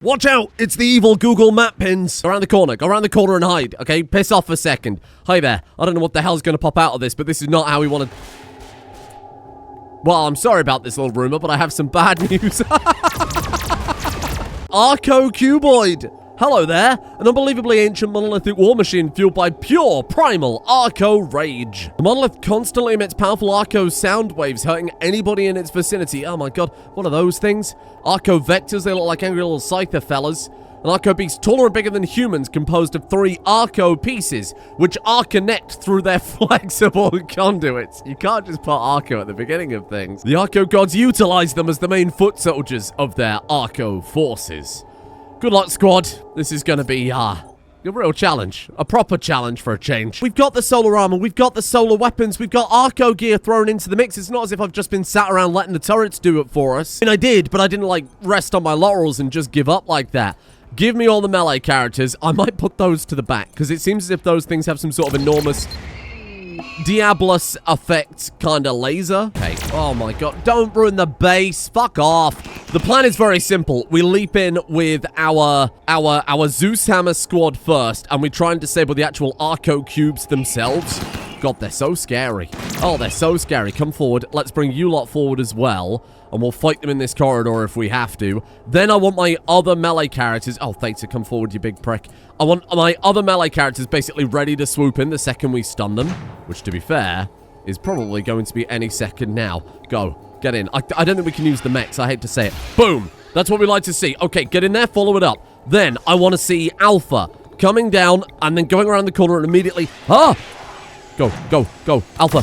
Watch out! It's the evil Google map pins! Go around the corner. Go around the corner and hide, okay? Piss off for a second. Hi there. I don't know what the hell's gonna pop out of this, but this is not how we want to... Well, I'm sorry about this little rumor, but I have some bad news. Archo-Cuboid! Hello there! An unbelievably ancient monolithic war machine fueled by pure, primal Archo rage. The monolith constantly emits powerful Archo sound waves, hurting anybody in its vicinity. Oh my god, what are those things? Archo vectors, they look like angry little scyther fellas. An Archo beast taller and bigger than humans, composed of 3 Archo pieces, which Arconnect through their flexible conduits. You can't just put Archo at the beginning of things. The Archo gods utilize them as the main foot soldiers of their Archo forces. Good luck, squad. This is gonna be, a real challenge. A proper challenge for a change. We've got the solar armor, we've got the solar weapons, we've got Archo gear thrown into the mix. It's not as if I've just been sat around letting the turrets do it for us. I mean, I did, but I didn't, like, rest on my laurels and just give up like that. Give me all the melee characters. I might put those to the back, because it seems as if those things have some sort of enormous Diabolus effect kind of laser. Okay. Oh my god. Don't ruin the base. Fuck off. The plan is very simple. We leap in with our Zeus Hammer squad first, and we try and disable the actual Archo cubes themselves. God, they're so scary. Oh, they're so scary. Come forward. Let's bring you lot forward as well, and we'll fight them in this corridor if we have to. Then I want my other melee characters... Oh, Theta, come forward, you big prick. I want my other melee characters basically ready to swoop in the second we stun them, which, to be fair, is probably going to be any second now. Go. Get in. I don't think we can use the mechs. I hate to say it. Boom. That's what we like to see. Okay, get in there. Follow it up. Then I want to see Alpha coming down and then going around the corner and immediately... Ah! Go, go, go. Alpha.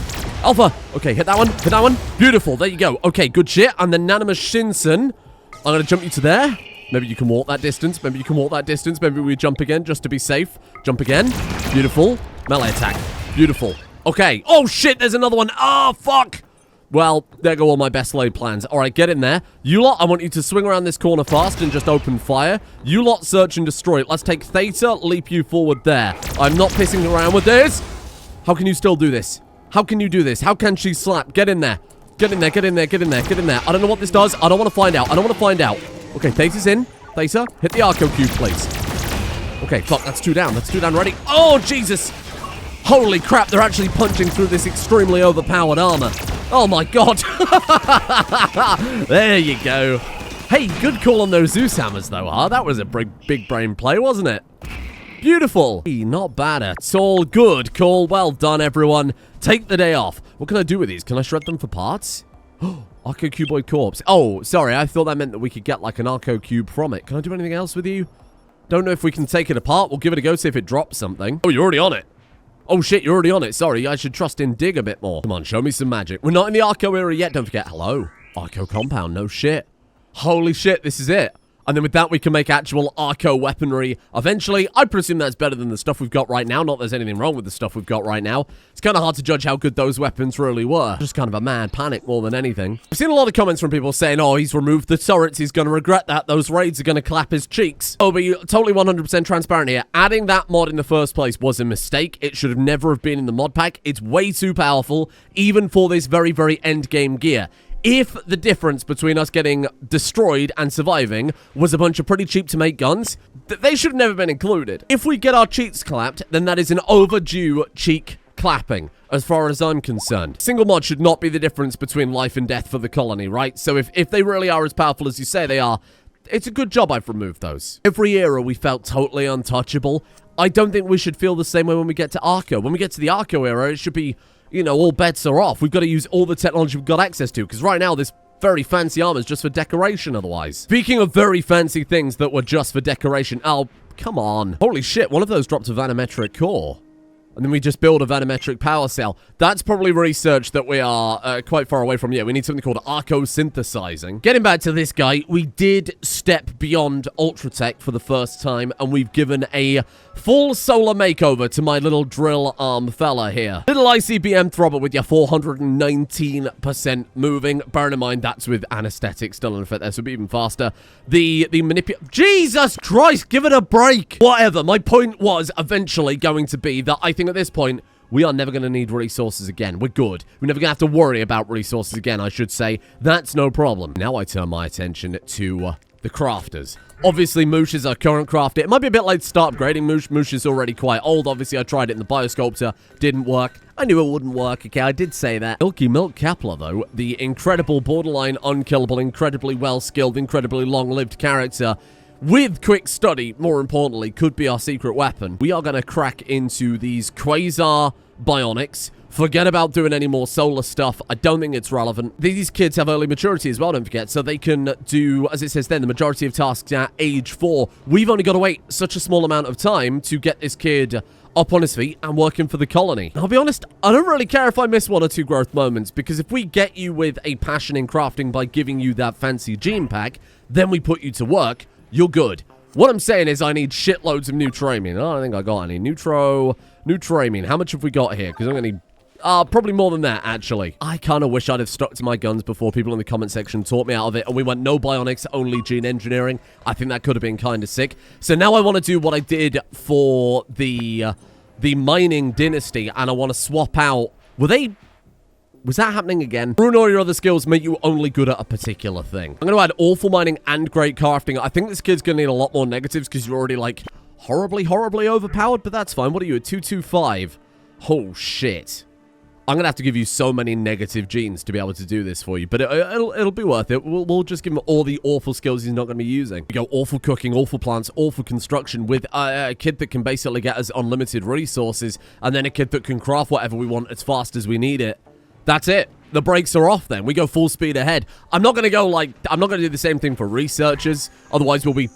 Alpha. Okay, hit that one. Hit that one. Beautiful. There you go. Okay, good shit. And then Nanima Shinsen. I'm going to jump you to there. Maybe you can walk that distance. Maybe you can walk that distance. Maybe we jump again just to be safe. Jump again. Beautiful. Melee attack. Beautiful. Okay. Oh, shit. There's another one. Oh, fuck. Well, there go all my best laid plans. All right, get in there. You lot, I want you to swing around this corner fast and just open fire. You lot search and destroy it. Let's take Theta, leap you forward there. I'm not pissing around with this. How can you still do this? How can you do this? How can she slap? Get in there. Get in there, get in there, get in there, get in there. I don't know what this does. I don't want to find out. I don't want to find out. Okay, Theta's in. Theta, hit the Archo cube, please. Okay, fuck, that's 2 down. That's 2 down, ready? Oh, Jesus. Holy crap, they're actually punching through this extremely overpowered armor. Oh, my God. There you go. Hey, good call on those Zeus hammers, though, huh? That was a big brain play, wasn't it? Beautiful. Hey, not bad at all. Good call. Well done, everyone. Take the day off. What can I do with these? Can I shred them for parts? Archo Cuboid corpse. Oh, sorry. I thought that meant that we could get like an Archo cube from it. Can I do anything else with you? Don't know if we can take it apart. We'll give it a go, see if it drops something. Oh, you're already on it. Oh, shit, you're already on it. Sorry, I should trust in Dig a bit more. Come on, show me some magic. We're not in the Archo era yet. Don't forget. Hello. Archo compound. No shit. Holy shit, this is it. And then with that, we can make actual Archo weaponry eventually. I presume that's better than the stuff we've got right now. Not that there's anything wrong with the stuff we've got right now. It's kind of hard to judge how good those weapons really were. Just kind of a mad panic more than anything. I've seen a lot of comments from people saying, oh, he's removed the turrets. He's going to regret that. Those raids are going to clap his cheeks. Oh, but you're totally 100% transparent here. Adding that mod in the first place was a mistake. It should have never have been in the mod pack. It's way too powerful, even for this very, very end game gear. If the difference between us getting destroyed and surviving was a bunch of pretty cheap to make guns, they should have never been included. If we get our cheeks clapped, then that is an overdue cheek clapping, as far as I'm concerned. Single mod should not be the difference between life and death for the colony, right? So if they really are as powerful as you say they are, it's a good job I've removed those. Every era we felt totally untouchable. I don't think we should feel the same way when we get to Archo. When we get to the Archo era, it should be... you know, all bets are off. We've got to use all the technology we've got access to, because right now this very fancy armor is just for decoration otherwise. Speaking of very fancy things that were just for decoration, oh, come on. Holy shit, one of those dropped a vanometric core. And then we just build a vanometric power cell. That's probably research that we are quite far away from. Yeah, we need something called Archo-synthesizing. Getting back to this guy, we did step beyond Ultratech for the first time, and we've given a full solar makeover to my little drill arm fella here. Little ICBM throbber with your 419% moving. Bearing in mind, that's with anesthetic still in effect there, so it'll be even faster. The Jesus Christ, give it a break! Whatever, my point was eventually going to be that I think at this point, we are never going to need resources again. We're good. We're never going to have to worry about resources again, I should say. That's no problem. Now I turn my attention to the crafters. Obviously, Moosh is our current crafter. It might be a bit late to start upgrading Moosh. Moosh is already quite old. Obviously, I tried it in the Biosculptor. Didn't work. I knew it wouldn't work. Okay, I did say that. Milky Milk Kepler, though, the incredible, borderline unkillable, incredibly well-skilled, incredibly long-lived character with quick study, more importantly, could be our secret weapon. We are going to crack into these Quasar Bionics. Forget about doing any more solar stuff. I don't think it's relevant. These kids have early maturity as well, don't forget, so they can do, as it says then, the majority of tasks at age 4. We've only got to wait such a small amount of time to get this kid up on his feet and working for the colony. I'll be honest, I don't really care if I miss 1 or 2 growth moments, because if we get you with a passion in crafting by giving you that fancy gene pack, then we put you to work, you're good. What I'm saying is I need shitloads of Nutramine. I don't think I got any. Nutramine. How much have we got here? Because I'm going to need probably more than that, actually. I kind of wish I'd have stuck to my guns before people in the comment section taught me out of it, and we went no bionics, only gene engineering. I think that could have been kind of sick. So now I want to do what I did for the mining dynasty, and I want to swap out... Was that happening again? Ruin all your other skills, make you only good at a particular thing. I'm going to add awful mining and great crafting. I think this kid's going to need a lot more negatives because you're already, like, horribly, horribly overpowered, but that's fine. What are you, a 225? Oh, shit. I'm going to have to give you so many negative genes to be able to do this for you, but it'll be worth it. We'll just give him all the awful skills he's not going to be using. We go awful cooking, awful plants, awful construction with a kid that can basically get us unlimited resources, and then a kid that can craft whatever we want as fast as we need it. That's it. The brakes are off then. We go full speed ahead. I'm not going to go like... I'm not going to do the same thing for researchers. Otherwise, we'll be...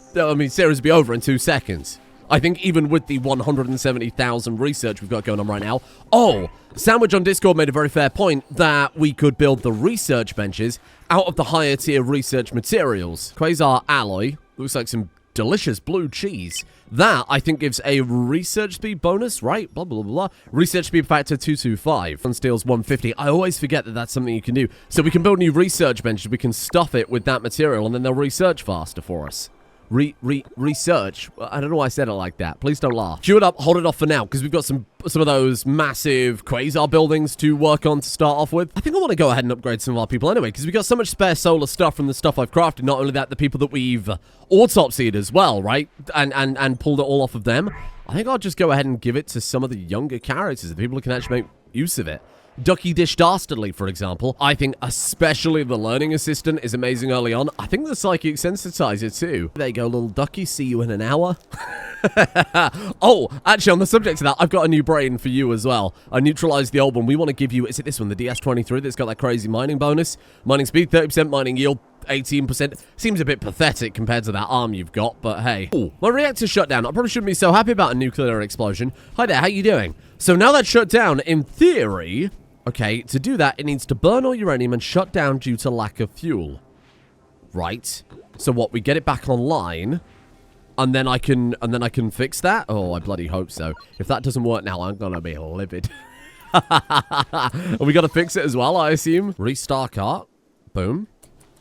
series will be over in 2 seconds. I think even with the 170,000 research we've got going on right now... Oh! Sandwich on Discord made a very fair point that we could build the research benches out of the higher tier research materials. Quasar alloy. Looks like some delicious blue cheese. That, I think, gives a research speed bonus, right? Blah, blah, blah, blah. Research speed factor 225. One steals 150. I always forget that that's something you can do. So we can build new research benches. We can stuff it with that material, and then they'll research faster for us. Research. I don't know why I said it like that. Please don't laugh. Queue it up, hold it off for now, because we've got some of those massive Quasar buildings to work on to start off with. I think I want to go ahead and upgrade some of our people anyway, because we've got so much spare solar stuff from the stuff I've crafted. Not only that, the people that we've autopsied as well, right? And pulled it all off of them. I think I'll just go ahead and give it to some of the younger characters, the people who can actually make use of it. Ducky Dish Dastardly, for example. I think especially the learning assistant is amazing early on. I think the psychic sensitizer too. There you go, little ducky. See you in an hour. Oh, actually, on the subject of that, I've got a new brain for you as well. I neutralized the old one. We want to give you, is it this one, the DS23 that's got that crazy mining bonus? Mining speed, 30%, mining yield, 18%. Seems a bit pathetic compared to that arm you've got, but hey. Ooh, my reactor's shut down. I probably shouldn't be so happy about a nuclear explosion. Hi there, how you doing? So now that's shut down, in theory... Okay, to do that, it needs to burn all uranium and shut down due to lack of fuel. Right. So what, we get it back online, and then I can fix that? Oh, I bloody hope so. If that doesn't work now, I'm gonna be livid. We gotta fix it as well, I assume. Restart cart. Boom.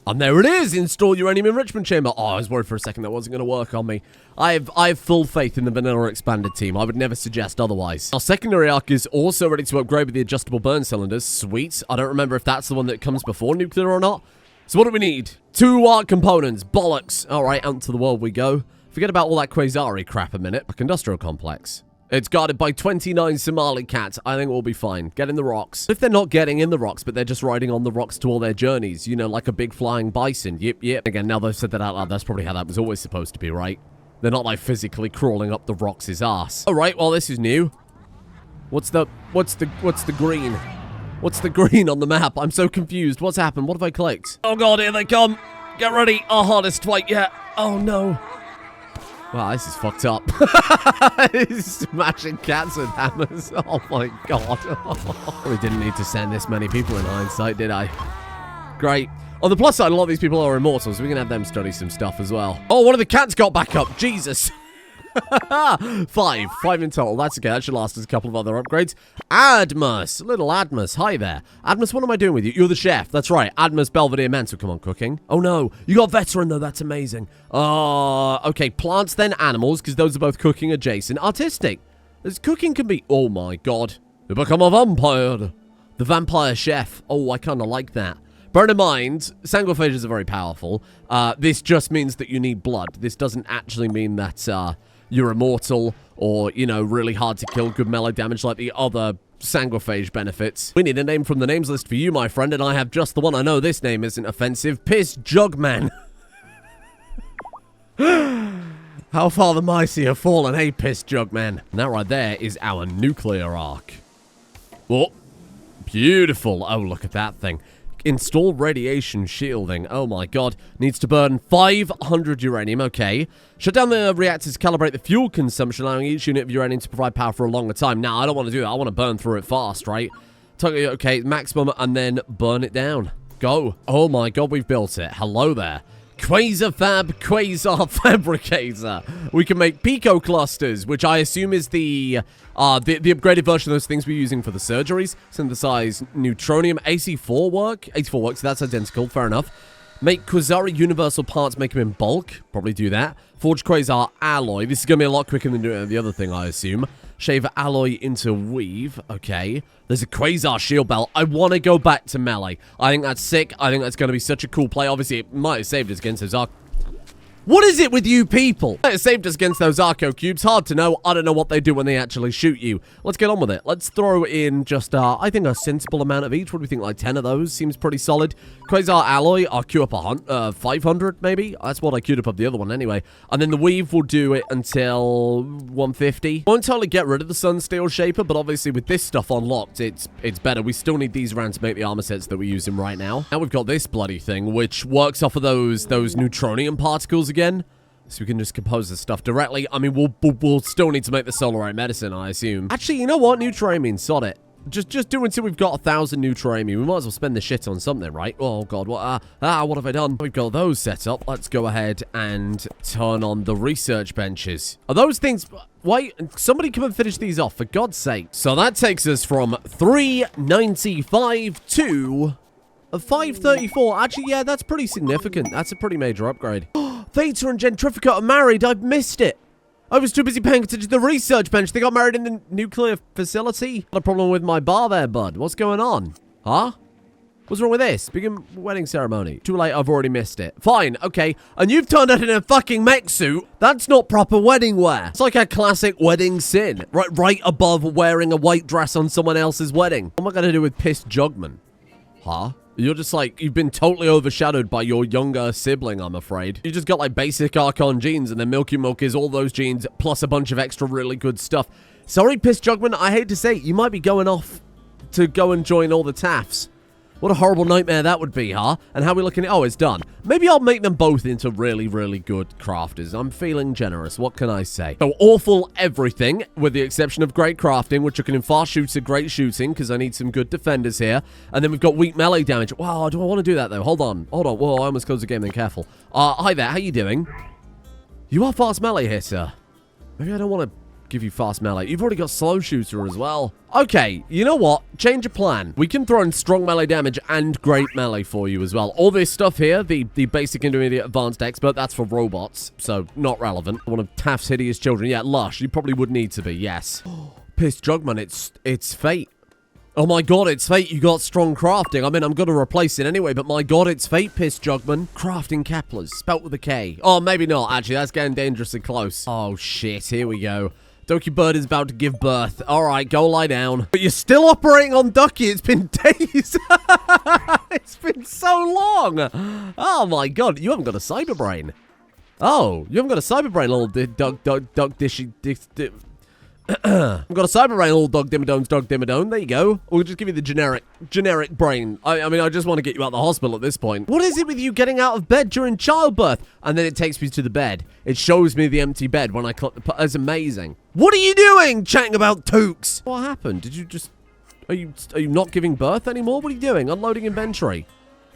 And there it is! Install uranium enrichment chamber. Oh, I was worried for a second that wasn't going to work on me. I have full faith in the vanilla expanded team. I would never suggest otherwise. Our secondary arc is also ready to upgrade with the adjustable burn cylinders. Sweet. I don't remember if that's the one that comes before nuclear or not. So what do we need? 2 arc components. Bollocks. Alright, out into the world we go. Forget about all that Quasari crap a minute. Like industrial complex. It's guarded by 29 Somali cats. I think we'll be fine. Get in the rocks. If they're not getting in the rocks, but they're just riding on the rocks to all their journeys, you know, like a big flying bison. Yep. Again, now they've said that out loud, that's probably how that was always supposed to be, right? They're not, like, physically crawling up the rocks' ass. All right, well, this is new. What's the green? What's the green on the map? I'm so confused. What's happened? What have I clicked? Oh, God, here they come. Get ready. Our hardest fight yet. Oh, no. Wow, this is fucked up. He's smashing cats with hammers. Oh my god. We didn't need to send this many people in hindsight, did I? Great. On the plus side, a lot of these people are immortal, so we can have them study some stuff as well. Oh, one of the cats got back up. Jesus. 5 in total. That's okay. That should last us a couple of other upgrades. Admus. Little Admus. Hi there. Admus, what am I doing with you? You're the chef. That's right. Admus Belvedere Mental. Come on, cooking. Oh, no. You got veteran, though. That's amazing. Okay. Plants, then animals, because those are both cooking adjacent. Artistic. This cooking can be... Oh, my God. You become a vampire. The vampire chef. Oh, I kind of like that. Bear in mind, sanguiphages are very powerful. This just means that you need blood. This doesn't actually mean that you're immortal or, you know, really hard to kill, good melee damage like the other sanguiphage benefits. We need a name from the names list for you, my friend, and I have just the one. I know this name isn't offensive. Piss Jugman. How far the mighty have fallen, hey, Piss Jugman. And that right there is our nuclear arc. Oh, beautiful. Oh, look at that thing. Install radiation shielding. Oh my god. Needs to burn 500 uranium. Okay. Shut down the reactors, calibrate the fuel consumption, allowing each unit of uranium to provide power for a longer time. Now, I don't want to do that. I want to burn through it fast, right? Okay, maximum, and then burn it down. Go. Oh my god, we've built it. Hello there. Quasar Fab, Quasar Fabricator. We can make Pico clusters, which I assume is the upgraded version of those things we're using for the surgeries. Synthesize neutronium. AC4 work? AC4 works, so that's identical. Fair enough. Make Quasari universal parts, make them in bulk. Probably do that. Forge Quasar alloy. This is going to be a lot quicker than doing the other thing, I assume. Shave alloy into weave. Okay. There's a Quasar shield belt. I want to go back to melee. I think that's sick. I think that's going to be such a cool play. Obviously, it might have saved us against those What is it with you people? It saved us against those Archo cubes. Hard to know. I don't know what they do when they actually shoot you. Let's get on with it. Let's throw in just, I think a sensible amount of each. What do we think? Like 10 of those? Seems pretty solid. Quasar alloy. I'll queue up 500 maybe. That's what I queued up the other one anyway. And then the weave will do it until 150. Won't totally get rid of the Sunsteel Shaper, but obviously with this stuff unlocked, it's better. We still need these around to make the armor sets that we're using right now. Now we've got this bloody thing, which works off of those neutronium particles again. So we can just compose this stuff directly. I mean, we'll still need to make the solarite medicine, I assume. Actually, you know what? Neutramine, sod it. Just do until we've got 1,000 neutramine. We might as well spend the shit on something, right? Oh, God. What have I done? We've got those set up. Let's go ahead and turn on the research benches. Are those things... Wait, somebody come and finish these off, for God's sake. So that takes us from 395 to... 534. Actually, yeah, that's pretty significant. That's a pretty major upgrade. Theta and Gentrifica are married. I've missed it. I was too busy paying attention to the research bench. They got married in the nuclear facility. Got a problem with my bar there, bud. What's going on? Huh? What's wrong with this? Begin wedding ceremony. Too late, I've already missed it. Fine, okay. And you've turned out in a fucking mech suit. That's not proper wedding wear. It's like a classic wedding sin. Right above wearing a white dress on someone else's wedding. What am I going to do with Piss Jugman? Huh? You're just like, you've been totally overshadowed by your younger sibling, I'm afraid. You just got like basic Archon genes, and then Milky Milk is all those genes, plus a bunch of extra really good stuff. Sorry, Piss Jugman, I hate to say it, you might be going off to go and join all the TAFs. What a horrible nightmare that would be, huh? And how are we looking at... Oh, it's done. Maybe I'll make them both into really, really good crafters. I'm feeling generous. What can I say? So, awful everything, with the exception of great crafting, which I can in fast shooter, great shooting, because I need some good defenders here. And then we've got weak melee damage. Wow, do I want to do that, though? Hold on. Hold on. Whoa, I almost closed the game then. Careful. Hi there. How you doing? You are fast melee here, sir. Maybe I don't want to give you fast melee. You've already got slow shooter as well. Okay, you know what? Change of plan. We can throw in strong melee damage and great melee for you as well. All this stuff here, the basic, intermediate, advanced expert, that's for robots, so not relevant. One of Taft's hideous children. Yeah, Lush. You probably would need to be, yes. Piss Jugman, it's fate. Oh my god, it's fate. You got strong crafting. I mean, I'm going to replace it anyway, but my god, it's fate, Piss Jugman. Crafting Keplers, spelt with a K. Oh, maybe not, actually. That's getting dangerously close. Oh, shit. Here we go. Doki Bird is about to give birth. All right, go lie down. But you're still operating on Ducky. It's been days. It's been so long. Oh, my God. You haven't got a cyber brain. Oh, you haven't got a cyber brain, little dog dishy. I've got a cyber brain, little dog dimmadone. There you go. We'll just give you the generic brain. I mean, I just want to get you out of the hospital at this point. What is it with you getting out of bed during childbirth? And then it takes me to the bed. It shows me the empty bed when I click the... That's amazing. What are you doing? Chatting about toques. What happened? Did you just... Are you not giving birth anymore? What are you doing? Unloading inventory.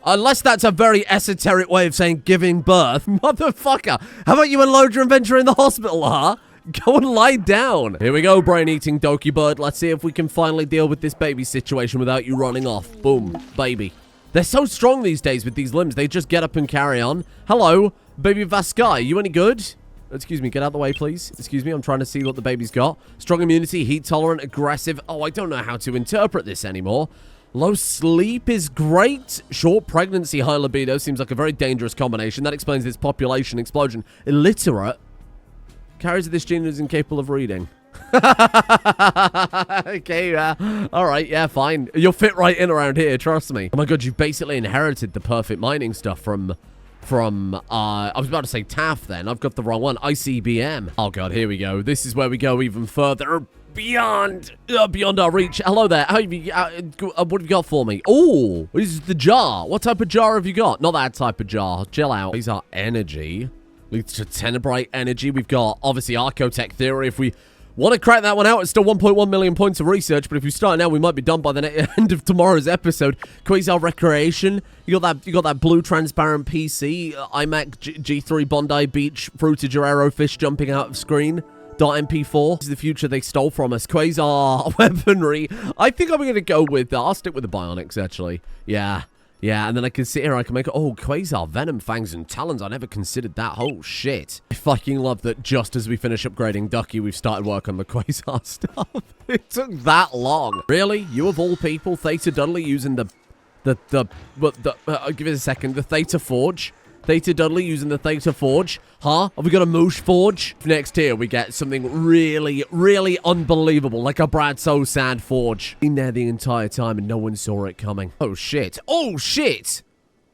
Unless that's a very esoteric way of saying giving birth. Motherfucker. How about you unload your inventory in the hospital, huh? Go and lie down. Here we go, brain-eating Doki Bird. Let's see if we can finally deal with this baby situation without you running off. Boom. Baby. They're so strong these days with these limbs. They just get up and carry on. Hello, baby Vaskai. You any good? Excuse me. Get out of the way, please. Excuse me. I'm trying to see what the baby's got. Strong immunity, heat tolerant, aggressive. Oh, I don't know how to interpret this anymore. Low sleep is great. Short pregnancy, high libido seems like a very dangerous combination. That explains this population explosion. Illiterate. Carries of this gene is incapable of reading. Okay, alright, yeah, fine. You'll fit right in around here, trust me. Oh my god, you've basically inherited the perfect mining stuff from I was about to say TAF then. I've got the wrong one. ICBM. Oh god, here we go. This is where we go even further beyond our reach. Hello there. How have you, what have you got for me? Oh, this is the jar. What type of jar have you got? Not that type of jar. Chill out. These are energy. Leads to tenebrite energy. We've got, obviously, Archotech theory. If we want to crack that one out, it's still 1.1 million points of research, but if we start now, we might be done by the end of tomorrow's episode. Quasar Recreation. You got that blue transparent PC. iMac G3 Bondi Beach fruitage arrow fish jumping out of screen. .mp4. This is the future they stole from us. Quasar weaponry. I think I'm going to go with, I'll stick with the bionics, actually. Yeah. Yeah, and then I can sit here, I can make, oh, Quasar, Venom, Fangs, and Talons. I never considered that. Oh, shit. I fucking love that just as we finish upgrading Ducky, we've started work on the Quasar stuff. It took that long. Really? You of all people, Theta Dudley using give it a second, the Theta Forge? Theta Dudley using the Theta Forge? Huh? Have we got a Moosh Forge? Next here, we get something really, really unbelievable, like a Brad So Sad Forge. Been there the entire time and no one saw it coming. Oh, shit. Oh, shit!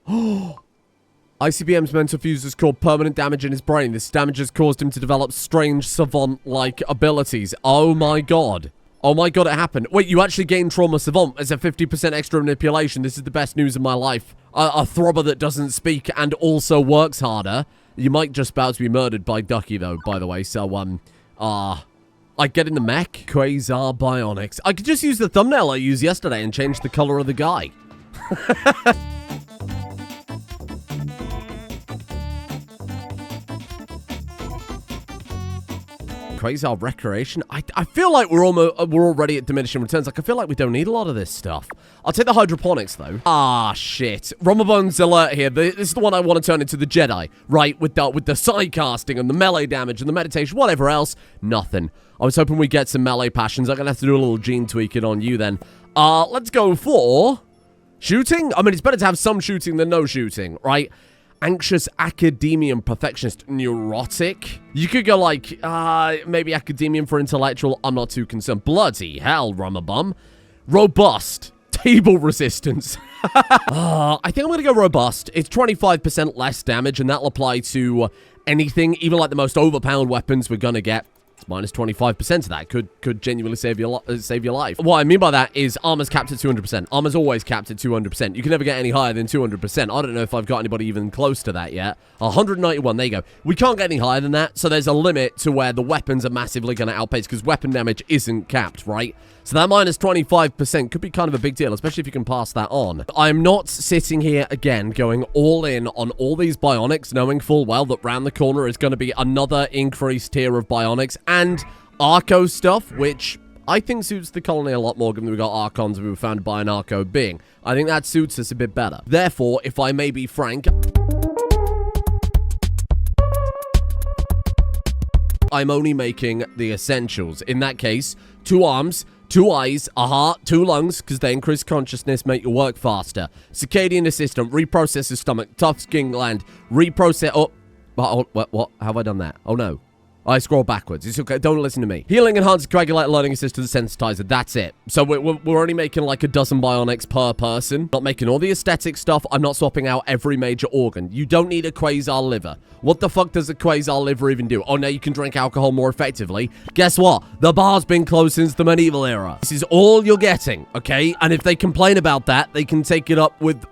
ICBM's mental fuse has caused permanent damage in his brain. This damage has caused him to develop strange savant-like abilities. Oh, my God. Oh my god, it happened. Wait, you actually gained Trauma Savant as a 50% extra manipulation. This is the best news of my life. A throbber that doesn't speak and also works harder. You might just about to be murdered by Ducky, though, by the way. So, I get in the mech. Quasar Bionics. I could just use the thumbnail I used yesterday and change the color of the guy. Quasar Recreation. I feel like we're already at diminishing returns. Like, I feel like we don't need a lot of this stuff. I'll take the hydroponics, though. Ah, shit. Romabone's alert here. This is the one I want to turn into the Jedi, right? With the side casting and the melee damage and the meditation, whatever else. Nothing. I was hoping we'd get some melee passions. I'm going to have to do a little gene tweaking on you, then. Let's go for shooting. I mean, it's better to have some shooting than no shooting, right? Anxious, academian, perfectionist, neurotic. You could go like, maybe academian for intellectual. I'm not too concerned. Bloody hell, Rumabum. Robust. Table resistance. I think I'm going to go robust. It's 25% less damage, and that'll apply to anything, even like the most overpowered weapons we're going to get. It's minus 25% of that. Could genuinely save your life. What I mean by that is armor's capped at 200%. Armor's always capped at 200%. You can never get any higher than 200%. I don't know if I've got anybody even close to that yet. 191, there you go. We can't get any higher than that, so there's a limit to where the weapons are massively going to outpace, because weapon damage isn't capped, right? So that minus 25% could be kind of a big deal, especially if you can pass that on. I'm not sitting here, again, going all in on all these bionics, knowing full well that round the corner is going to be another increased tier of bionics and Archo stuff, which I think suits the colony a lot more, given that we got Archons and we were founded by an Archo being. I think that suits us a bit better. Therefore, if I may be frank, I'm only making the essentials. In that case, 2 arms, 2 eyes, a heart, 2 lungs, because they increase consciousness, make your work faster. Circadian assistant, reprocess the stomach, tough skin gland, reprocess... Oh, what? How have I done that? Oh, no. I scroll backwards. It's okay. Don't listen to me. Healing, enhanced, coagulate, learning assistant, sensitizer. That's it. So we're only making like a dozen bionics per person. Not making all the aesthetic stuff. I'm not swapping out every major organ. You don't need a Quasar liver. What the fuck does a Quasar liver even do? Oh, now you can drink alcohol more effectively. Guess what? The bar's been closed since the medieval era. This is all you're getting, okay? And if they complain about that, they can take it up with...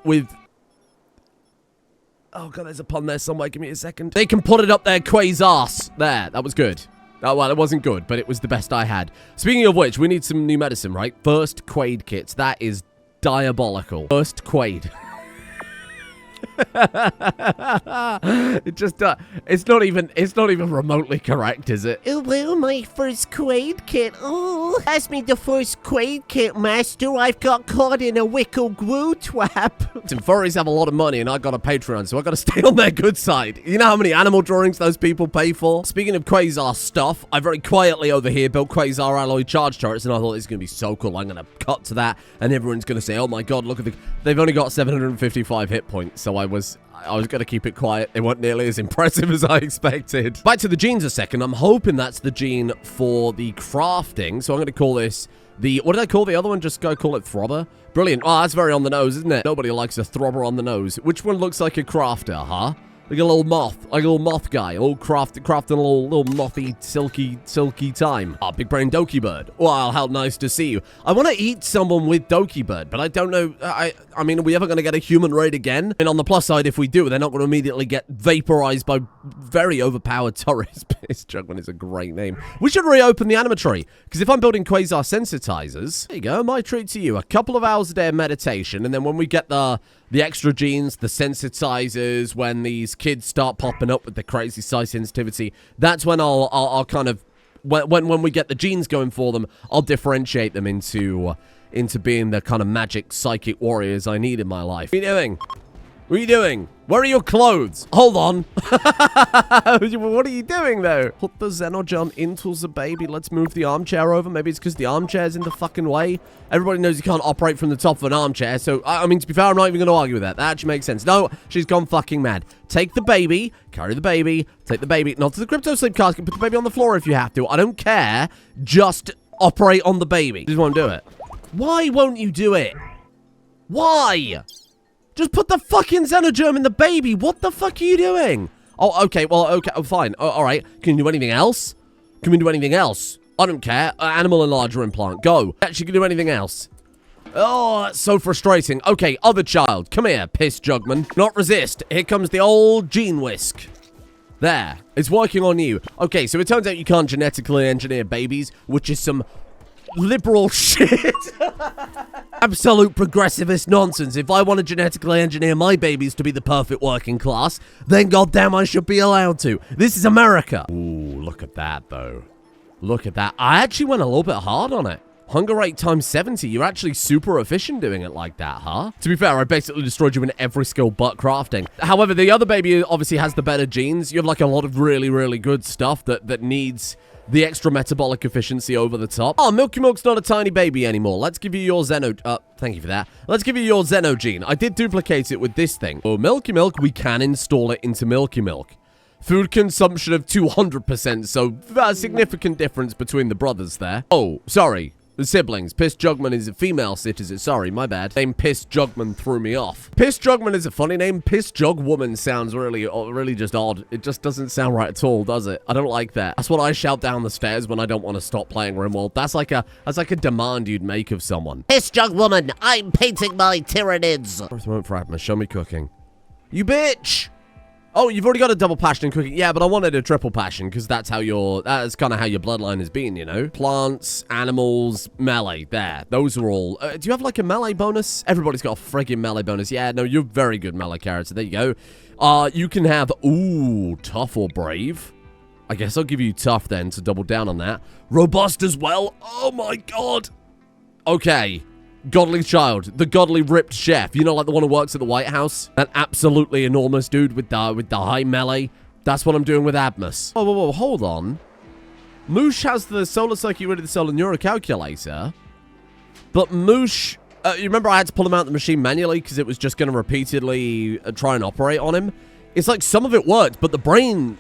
Oh, God, there's a pun there somewhere. Give me a second. They can put it up their Quasars. There, that was good. Oh, well, it wasn't good, but it was the best I had. Speaking of which, we need some new medicine, right? First Quaid kits. That is diabolical. First Quaid. It just it's not even remotely correct, is it? Oh, well, my first Quaid kit. Oh, that's me the first Quaid kit, master. I've got caught in a wickle glue trap. Some furries have a lot of money and I got a Patreon, so I gotta stay on their good side. You know how many animal drawings those people pay for? Speaking of Quasar stuff, I very quietly over here built Quasar alloy charge turrets, and I thought this is gonna be so cool. I'm gonna cut to that and everyone's gonna say, oh my god, look at they've only got 755 hit points, so I was going to keep it quiet. They weren't nearly as impressive as I expected. Back to the genes a second. I'm hoping that's the gene for the crafting. So I'm going to call this the... What did I call the other one? Just go call it Throbber. Brilliant. Oh, that's very on the nose, isn't it? Nobody likes a Throbber on the nose. Which one looks like a crafter, huh? Like a little moth. Like a little moth guy. A little crafting a little mothy, silky time. Ah, big brain Doki Bird. Wow, how nice to see you. I want to eat someone with Doki Bird, but I don't know. I mean, are we ever going to get a human raid again? And on the plus side, if we do, they're not going to immediately get vaporized by very overpowered turrets. Piss Juggling is a great name. We should reopen the animatory, because if I'm building Quasar sensitizers, there you go, my treat to you. A couple of hours a day of meditation, and then when we get the extra genes, the sensitizers, when these kids start popping up with the crazy size sensitivity, that's when I'll kind of, when we get the genes going for them, I'll differentiate them into being the kind of magic psychic warriors I need in my life. What are you doing? What are you doing? Where are your clothes? Hold on. What are you doing, though? Put the Xenogen into the baby. Let's move the armchair over. Maybe it's because the armchair's in the fucking way. Everybody knows you can't operate from the top of an armchair. So, I mean, to be fair, I'm not even going to argue with that. That actually makes sense. No, she's gone fucking mad. Take the baby. Carry the baby. Take the baby. Not to the crypto sleep casket. Put the baby on the floor if you have to. I don't care. Just operate on the baby. Just won't do it. Why won't you do it? Why? Just put the fucking Xenogerm in the baby. What the fuck are you doing? Oh, okay. Well, okay. Oh, fine. Oh, all right. Can you do anything else? Can we do anything else? I don't care. Animal enlarger implant. Go. Actually, can do anything else. Oh, that's so frustrating. Okay, other child. Come here, piss jugman. Not resist. Here comes the old gene whisk. There. It's working on you. Okay, so it turns out you can't genetically engineer babies, which is some liberal shit. Absolute progressivist nonsense. If I want to genetically engineer my babies to be the perfect working class, then goddamn I should be allowed to. This is America. Ooh, look at that, though. Look at that. I actually went a little bit hard on it. Hunger rate times 70. You're actually super efficient doing it like that, huh? To be fair, I basically destroyed you in every skill but crafting. However, the other baby obviously has the better genes. You have like a lot of really, really good stuff that needs the extra metabolic efficiency over the top. Oh, Milky Milk's not a tiny baby anymore. Let's give you your thank you for that. Let's give you your Xeno gene. I did duplicate it with this thing. Oh, Milky Milk, we can install it into Milky Milk. Food consumption of 200%, so a significant difference between the brothers there. Oh, sorry. The siblings. Piss Jugman is a female citizen. Sorry, my bad. Name Piss Jugman threw me off. Piss Jugman is a funny name. Piss Jug Woman sounds really just odd. It just doesn't sound right at all, does it? I don't like that. That's what I shout down the stairs when I don't want to stop playing Rimworld. That's like a demand you'd make of someone. Piss Jug Woman, I'm painting my Tyranids. First moment for Atmos. Show me cooking. You bitch! Oh, you've already got a double passion in cooking. Yeah, but I wanted a triple passion because that's kind of how your bloodline has been, you know? Plants, animals, melee. There. Those are all. Do you have like a melee bonus? Everybody's got a friggin' melee bonus. Yeah, no, you're very good melee character. There you go. You can have, ooh, tough or brave. I guess I'll give you tough then to double down on that. Robust as well. Oh my god. Okay. Godly child, the godly ripped chef, you know, like the one who works at the White House, that absolutely enormous dude with the high melee. That's what I'm doing with Atmos. Whoa, hold on. Moosh has the solar circuit ready to solar neurocalculator, but Moosh, you remember I had to pull him out of the machine manually because it was just going to repeatedly try and operate on him. It's like some of it worked, but the brain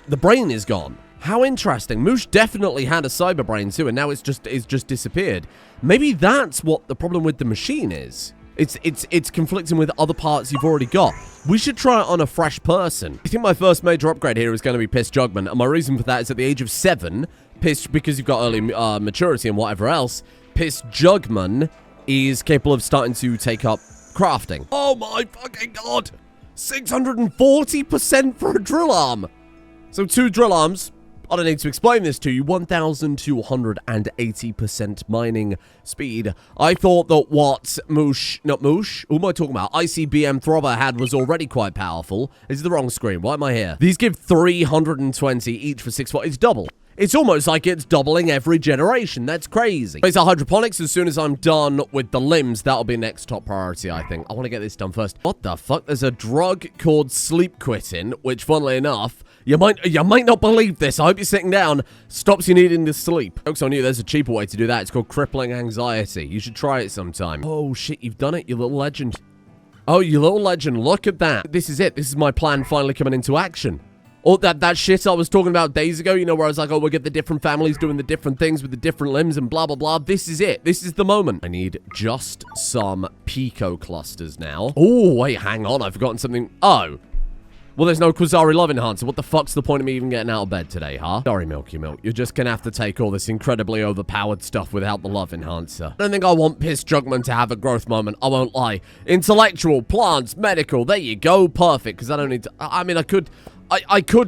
is gone. How interesting. Moosh definitely had a cyber brain too, and now it's just disappeared. Maybe that's what the problem with the machine is. It's conflicting with other parts you've already got. We should try it on a fresh person. I think my first major upgrade here is going to be Piss Jugman, and my reason for that is at the age of 7, because you've got early maturity and whatever else, Piss Jugman is capable of starting to take up crafting. Oh my fucking god! 640% for a drill arm! So 2 drill arms, I don't need to explain this to you. 1,280% mining speed. I thought that what who am I talking about? ICBM Throbber had was already quite powerful. This is the wrong screen. Why am I here? These give 320 each for 6. It's double. It's almost like it's doubling every generation. That's crazy. Place our hydroponics as soon as I'm done with the limbs. That'll be next top priority, I think. I want to get this done first. What the fuck? There's a drug called sleep quitting, which, funnily enough, you might not believe this. I hope you're sitting down. Stops you needing to sleep. Folks, I knew there's a cheaper way to do that. It's called crippling anxiety. You should try it sometime. Oh, shit. You've done it, you little legend. Oh, you little legend. Look at that. This is it. This is my plan finally coming into action. Oh, that shit I was talking about days ago, you know, where I was like, oh, we'll get the different families doing the different things with the different limbs and blah, blah, blah. This is it. This is the moment. I need just some pico clusters now. Oh, wait, hang on. I've forgotten something. Oh. Well, there's no Quasari Love Enhancer. What the fuck's the point of me even getting out of bed today, huh? Sorry, Milky Milk. You're just gonna have to take all this incredibly overpowered stuff without the Love Enhancer. I don't think I want Piss Jugman to have a growth moment. I won't lie. Intellectual, plants, medical. There you go. Perfect. Because I don't need to... I mean, I could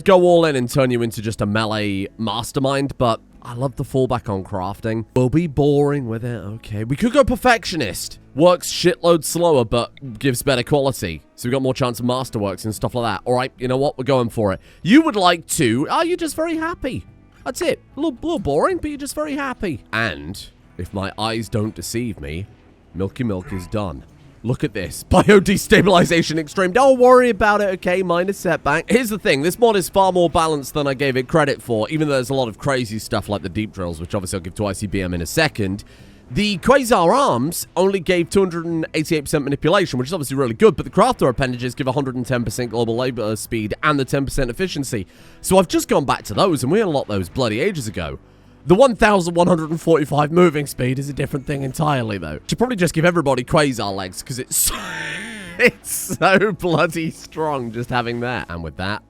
go all in and turn you into just a melee mastermind, but I love the fallback on crafting. We'll be boring with it, okay. We could go perfectionist. Works shitload slower, but gives better quality. So we got more chance of masterworks and stuff like that. All right, you know what? We're going for it. You would like to... Are you just very happy? That's it. A little boring, but you're just very happy. And if my eyes don't deceive me, Milky Milk is done. Look at this. Bio-destabilization extreme. Don't worry about it, okay? Minor setback. Here's the thing. This mod is far more balanced than I gave it credit for, even though there's a lot of crazy stuff like the deep drills, which obviously I'll give to ICBM in a second. The Quasar arms only gave 288% manipulation, which is obviously really good, but the crafter appendages give 110% global labor speed and the 10% efficiency. So I've just gone back to those, and we unlocked those bloody ages ago. The 1,145 moving speed is a different thing entirely, though. Should probably just give everybody Quasar legs, because it's so bloody strong just having that. And with that,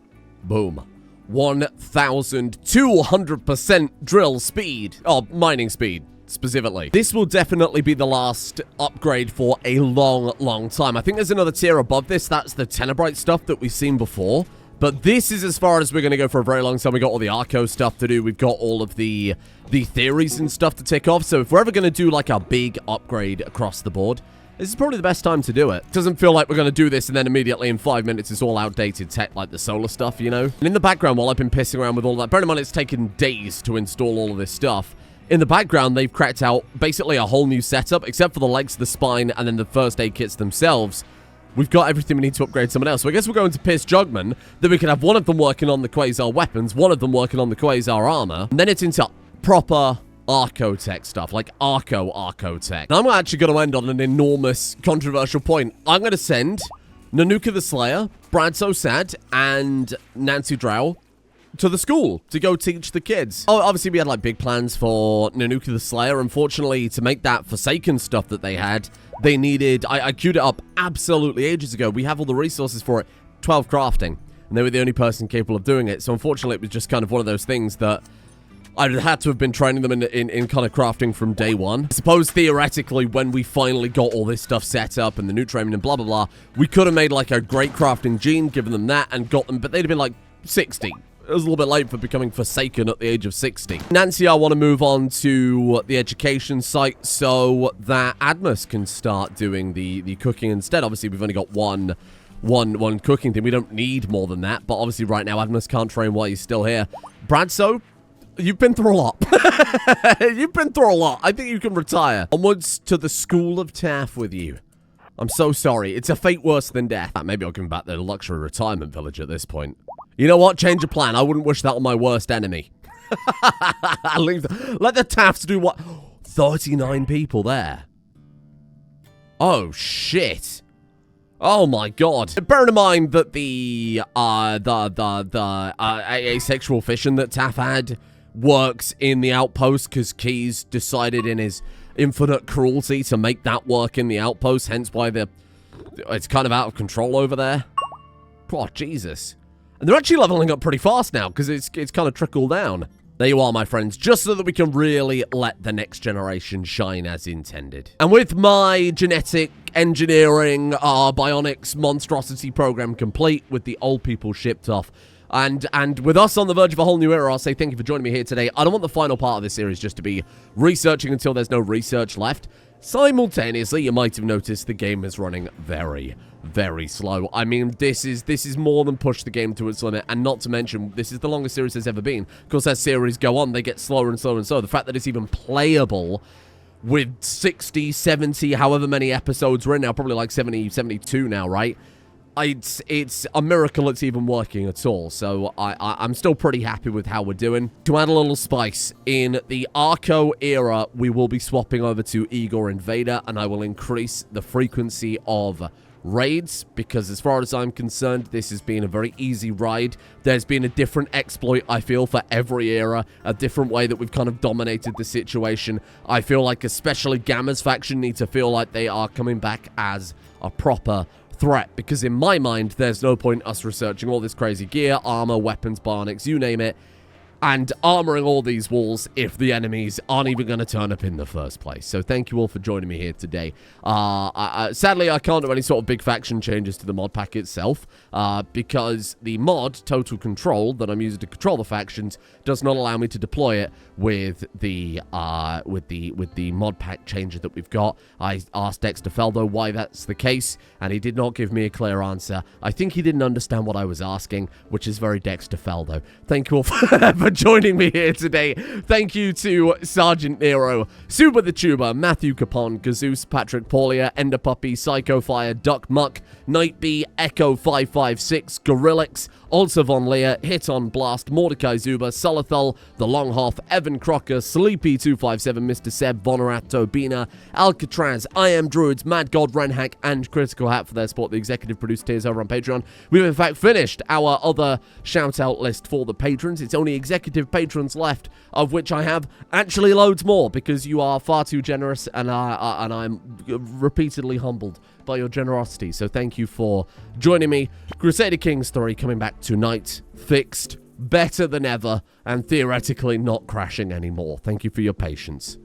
boom. 1,200% drill speed. Oh, mining speed, specifically. This will definitely be the last upgrade for a long, long time. I think there's another tier above this. That's the Tenebrite stuff that we've seen before. But this is as far as we're going to go for a very long time. We got all the Archo stuff to do. We've got all of the theories and stuff to tick off. So if we're ever going to do like a big upgrade across the board, this is probably the best time to do it. Doesn't feel like we're going to do this and then immediately in 5 minutes it's all outdated tech like the solar stuff, you know? And in the background, while I've been pissing around with all that, bear in mind it's taken days to install all of this stuff. In the background, they've cracked out basically a whole new setup, except for the legs, the spine, and then the first aid kits themselves. We've got everything we need to upgrade someone else. So I guess we're going to Piss Jugman. Then we can have one of them working on the Quasar weapons, one of them working on the Quasar armor. And then it's into proper Archo-tech stuff, like Archo-tech. Now, I'm actually going to end on an enormous controversial point. I'm going to send Nanuka the Slayer, Brad So Sad, and Nancy Drow to the school to go teach the kids. Oh, obviously we had like big plans for Nanuka the Slayer. Unfortunately, to make that Forsaken stuff that they had, they needed... I queued it up absolutely ages ago. We have all the resources for it. 12 crafting. And they were the only person capable of doing it. So unfortunately, it was just kind of one of those things that I'd had to have been training them in kind of crafting from day one. I suppose theoretically, when we finally got all this stuff set up and the new training and blah, blah, blah, we could have made like a great crafting gene, given them that and got them, but they'd have been like 60. It was a little bit late for becoming Forsaken at the age of 60. Nancy, I want to move on to the education site so that Admus can start doing the cooking instead. Obviously, we've only got one cooking thing. We don't need more than that. But obviously, right now, Admus can't train while he's still here. Bradso, you've been through a lot. You've been through a lot. I think you can retire. Onwards to the School of Taff with you. I'm so sorry. It's a fate worse than death. Maybe I'll give him back the luxury retirement village at this point. You know what? Change of plan. I wouldn't wish that on my worst enemy. Let the Taffs do what? 39 people there. Oh, shit. Oh, my God. Bear in mind that the asexual fission that Taff had works in the outpost because Keyz decided in his infinite cruelty to make that work in the outpost, hence why it's kind of out of control over there. Oh, Jesus. And they're actually leveling up pretty fast now, because it's kind of trickled down. There you are, my friends, just so that we can really let the next generation shine as intended. And with my genetic engineering, bionics monstrosity program complete, with the old people shipped off, And with us on the verge of a whole new era, I'll say thank you for joining me here today. I don't want the final part of this series just to be researching until there's no research left. Simultaneously, you might have noticed the game is running very, very slow. I mean, this is more than pushed the game to its limit, and not to mention, this is the longest series there's ever been. Of course, as series go on, they get slower and slower and slower. The fact that it's even playable with 60, 70, however many episodes we're in now, probably like 70, 72 now, right? It's a miracle it's even working at all, so I'm still pretty happy with how we're doing. To add a little spice, in the Archo era, we will be swapping over to Archo-Invader, and I will increase the frequency of raids, because as far as I'm concerned, this has been a very easy ride. There's been a different exploit, I feel, for every era, a different way that we've kind of dominated the situation. I feel like especially Gamma's faction need to feel like they are coming back as a proper threat, because in my mind, there's no point us researching all this crazy gear, armor, weapons, bionics, you name it, and armoring all these walls if the enemies aren't even going to turn up in the first place. So thank you all for joining me here today. Sadly, I can't do any sort of big faction changes to the mod pack itself, because the mod, Total Control, that I'm using to control the factions, does not allow me to deploy it with the mod pack changer that we've got. I asked Dexter why that's the case, and he did not give me a clear answer. I think he didn't understand what I was asking, which is very Dexter. Thank you all for joining me here today. Thank you to Sergeant Nero, Super the Tuber, Matthew Capon, Gazoos, Patrick Paulia, Ender Puppy, Psycho Fire, Duck Muck, Night Bee, Echo 556, Gorillix, Also Von Leer, Hit on Blast, Mordecai Zuba, Solathol, The Longhoff, Evan Crocker, Sleepy 257, Mr. Seb, Vonorat, Tobina, Alcatraz, I Am Druids, Mad God, Renhack, and Critical Hat for their support. The executive producer tiers over on Patreon. We've in fact finished our other shout-out list for the patrons. It's only executive patrons left, of which I have actually loads more, because you are far too generous, and I'm repeatedly humbled by your generosity. So thank you for joining me. Crusader Kings 3 coming back tonight, fixed, better than ever, and theoretically not crashing anymore. Thank you for your patience.